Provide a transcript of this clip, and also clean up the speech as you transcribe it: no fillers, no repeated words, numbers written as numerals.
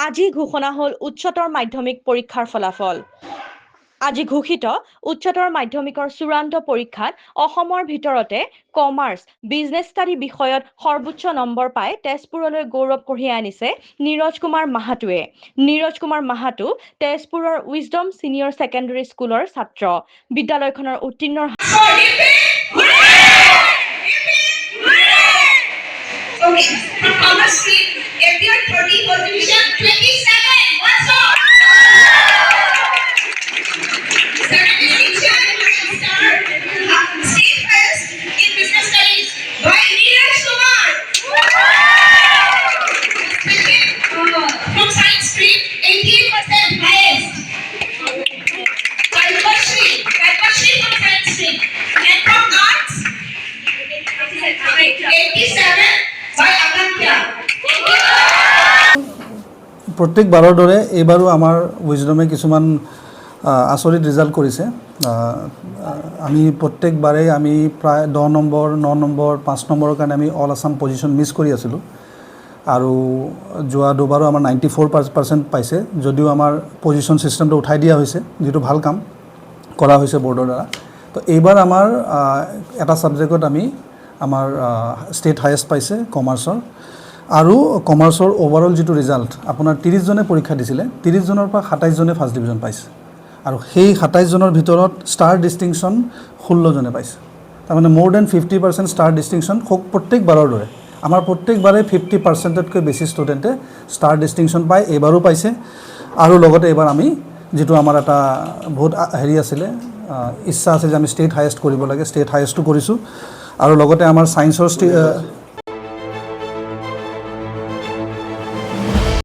আজি ঘোষণা হ'ল উচ্চতৰ মাধ্যমিক পৰীক্ষাৰ ফলাফল। আজি ঘোষিত উচ্চতৰ মাধ্যমিকৰ চূড়ান্ত পৰীক্ষাত অসমৰ ভিতৰতে কমাৰ্চ, বিজনেছ ষ্টাডি বিষয়ত সৰ্বোচ্চ নম্বৰ পাই তেজপুৰলৈ গৌৰৱ কঢ়িয়াই আনিছে নীৰজ কুমাৰ মাহাতোৱে। নীৰজ কুমাৰ মাহাতো তেজপুৰৰ উইজডম ছিনিয়ৰ ছেকেণ্ডেৰী স্কুলৰ ছাত্ৰ। বিদ্যালয়খনৰ উত্তীৰ্ণ From science stream, 88% highest. Kalpashri from science stream. And from arts, 87 by Akankya. প্ৰত্যেকবাৰৰ দৰে এইবাৰো আমাৰ উইজডমে কিছুমান আচৰিত ৰিজাল্ট কৰিছে। আমি প্ৰত্যেকবাৰেই আমি প্ৰায় 10 নম্বৰ 9 নম্বৰ 5 নম্বৰৰ কাৰণে আমি অল আছাম পজিশ্যন মিছ কৰি আছিলোঁ আৰু যোৱা দুবাৰো আমাৰ 94% পাইছে, যদিও আমাৰ পজিশ্যন ছিষ্টেমটো উঠাই দিয়া হৈছে, যিটো ভাল কাম কৰা হৈছে বৰ্ডৰ দ্বাৰা। তো এইবাৰ আমাৰ এটা ছাবজেক্টত আমি আমাৰ ষ্টেট হায়েষ্ট পাইছে কমাৰ্চৰ, আৰু কমাৰ্চৰ অভাৰঅল যিটো ৰিজাল্ট আপোনাৰ 30 জনে পৰীক্ষা দিছিলে, 30 জনৰ পৰা 27 জনে ফাৰ্ষ্ট ডিভিজন পাইছে, আৰু সেই 27 জনৰ ভিতৰত ষ্টাৰ ডিষ্টিংশ্যন 16 জনে পাইছে। তাৰমানে মোৰ দেন 50% ষ্টাৰ ডিষ্টিংশ্যন প্ৰত্যেকবাৰৰ দৰে আমাৰ প্ৰত্যেকবাৰে 50%তকৈ বেছি ষ্টুডেণ্টে ষ্টাৰ ডিষ্টিংশ্যন পায়, এইবাৰো পাইছে। আৰু লগতে এইবাৰ আমি যিটো আমাৰ এটা বহুত হেৰি আছিলে, ইচ্ছা আছে যে আমি ষ্টেট হায়েষ্ট কৰিব লাগে, ষ্টেট হায়েষ্টো কৰিছোঁ। আৰু লগতে আমাৰ ছায়েন্সৰ